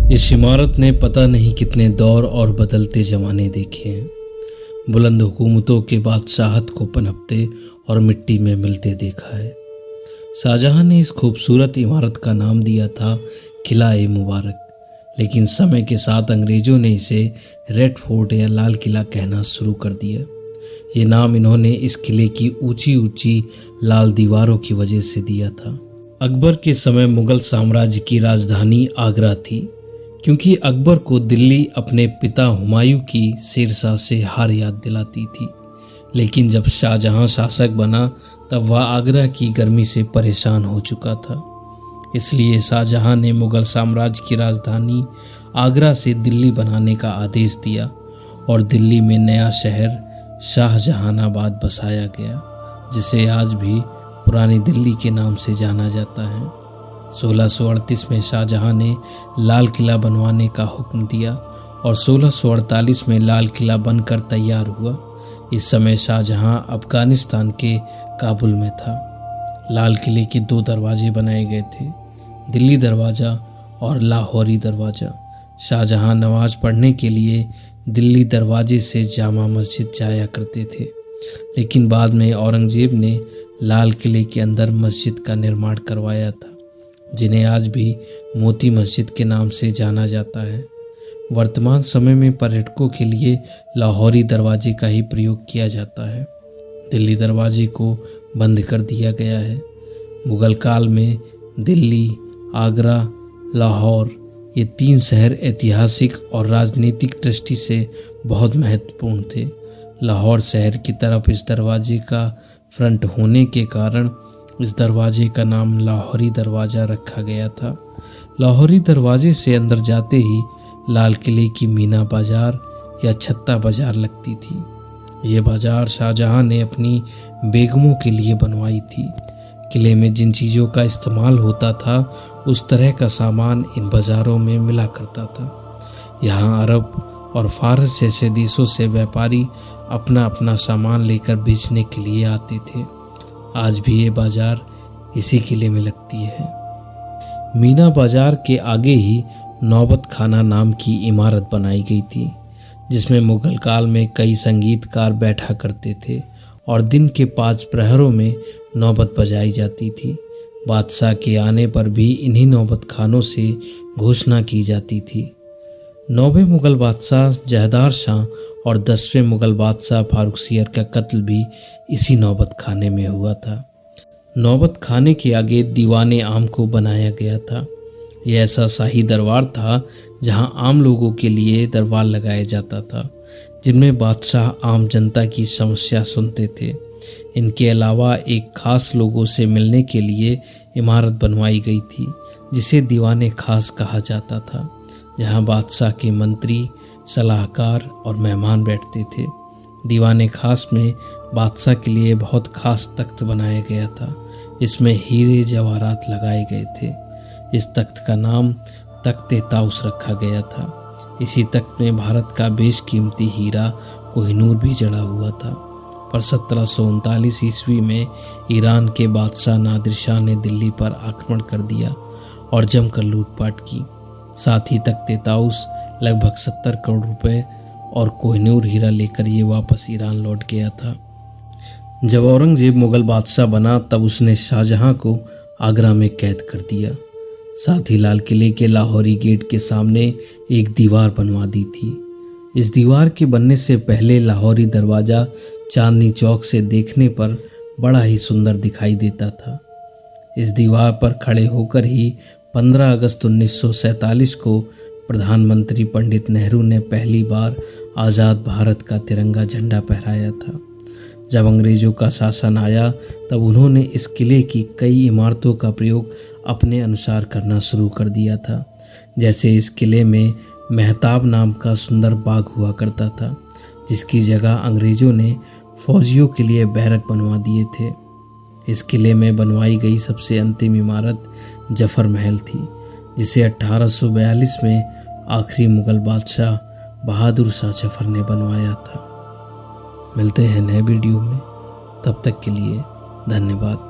इस इमारत ने पता नहीं कितने दौर और बदलते ज़माने देखे हैं। बुलंद हुकूमतों के बादशाहत को पनपते और मिट्टी में मिलते देखा है। शाहजहां ने इस खूबसूरत इमारत का नाम दिया था किला-ए मुबारक, लेकिन समय के साथ अंग्रेज़ों ने इसे रेड फोर्ट या लाल किला कहना शुरू कर दिया। ये नाम इन्होंने इस किले की ऊंची ऊंची लाल दीवारों की वजह से दिया था। अकबर के समय मुग़ल साम्राज्य की राजधानी आगरा थी, क्योंकि अकबर को दिल्ली अपने पिता हुमायूं की शेरशाह से हार याद दिलाती थी। लेकिन जब शाहजहां शासक बना तब वह आगरा की गर्मी से परेशान हो चुका था। इसलिए शाहजहां ने मुग़ल साम्राज्य की राजधानी आगरा से दिल्ली बनाने का आदेश दिया और दिल्ली में नया शहर शाहजहानाबाद बसाया गया, जिसे आज भी पुरानी दिल्ली के नाम से जाना जाता है। 1638 में शाहजहां ने लाल किला बनवाने का हुक्म दिया और 1648 में लाल किला बनकर तैयार हुआ। इस समय शाहजहां अफगानिस्तान के काबुल में था। लाल किले के 2 दरवाजे बनाए गए थे, दिल्ली दरवाज़ा और लाहौरी दरवाज़ा। शाहजहां नमाज पढ़ने के लिए दिल्ली दरवाजे से जामा मस्जिद जाया करते थे, लेकिन बाद में औरंगजेब ने लाल किले के अंदर मस्जिद का निर्माण करवाया था, जिन्हें आज भी मोती मस्जिद के नाम से जाना जाता है। वर्तमान समय में पर्यटकों के लिए लाहौरी दरवाजे का ही प्रयोग किया जाता है। दिल्ली दरवाजे को बंद कर दिया गया है। मुग़ल काल में दिल्ली, आगरा, लाहौर ये 3 शहर ऐतिहासिक और राजनीतिक दृष्टि से बहुत महत्वपूर्ण थे। लाहौर शहर की तरफ इस दरवाजे का फ्रंट होने के कारण इस दरवाजे का नाम लाहौरी दरवाज़ा रखा गया था। लाहौरी दरवाजे से अंदर जाते ही लाल किले की मीना बाज़ार या छत्ता बाज़ार लगती थी। ये बाज़ार शाहजहां ने अपनी बेगमों के लिए बनवाई थी। किले में जिन चीज़ों का इस्तेमाल होता था उस तरह का सामान इन बाज़ारों में मिला करता था। यहाँ अरब और फारस जैसे देशों से व्यापारी अपना अपना सामान लेकर बेचने के लिए आते थे। आज भी ये बाज़ार इसी किले में लगती है। मीना बाज़ार के आगे ही नौबत खाना नाम की इमारत बनाई गई थी, जिसमें मुग़ल काल में कई संगीतकार बैठा करते थे और दिन के 5 प्रहरों में नौबत बजाई जाती थी। बादशाह के आने पर भी इन्हीं नौबत खानों से घोषणा की जाती थी। 9वें मुग़ल बादशाह जहदार शाह और 10वें मुग़ल बादशाह फारुखसियर का कत्ल भी इसी नौबत खाने में हुआ था। नौबत खाने के आगे दीवाने आम को बनाया गया था। यह ऐसा शाही दरबार था जहां आम लोगों के लिए दरबार लगाया जाता था, जिनमें बादशाह आम जनता की समस्या सुनते थे। इनके अलावा एक खास लोगों से मिलने के लिए इमारत बनवाई गई थी, जिसे दीवाने खास कहा जाता था, जहां बादशाह के मंत्री, सलाहकार और मेहमान बैठते थे। दीवाने खास में बादशाह के लिए बहुत खास तख्त बनाया गया था। इसमें हीरे जवाहरात लगाए गए थे। इस तख्त का नाम तख्त-ए-ताउस रखा गया था। इसी तख्त में भारत का बेशकीमती हीरा कोहिनूर भी जड़ा हुआ था। पर 1739 ईस्वी में ईरान के बादशाह नादिर शाह ने दिल्ली पर आक्रमण कर दिया और जमकर लूटपाट की। साथ ही तख्त-ए-ताउस लगभग 70 करोड़ रुपए और कोहिनूर हीरा लेकर ये वापस ईरान लौट गया था। जब औरंगजेब मुग़ल बादशाह बना तब उसने शाहजहां को आगरा में कैद कर दिया। साथ ही लाल किले के लाहौरी गेट के सामने एक दीवार बनवा दी थी। इस दीवार के बनने से पहले लाहौरी दरवाज़ा चांदनी चौक से देखने पर बड़ा ही सुंदर दिखाई देता था। इस दीवार पर खड़े होकर ही 15 अगस्त 1947 को प्रधानमंत्री पंडित नेहरू ने पहली बार आज़ाद भारत का तिरंगा झंडा फहराया था। जब अंग्रेज़ों का शासन आया तब उन्होंने इस किले की कई इमारतों का प्रयोग अपने अनुसार करना शुरू कर दिया था। जैसे इस किले में मेहताब नाम का सुंदर बाग हुआ करता था, जिसकी जगह अंग्रेज़ों ने फौजियों के लिए बैरक बनवा दिए थे। इस किले में बनवाई गई सबसे अंतिम इमारत जफर महल थी, जिसे 1842 में आखिरी मुग़ल बादशाह बहादुर शाह जफर ने बनवाया था। मिलते हैं नए वीडियो में, तब तक के लिए धन्यवाद।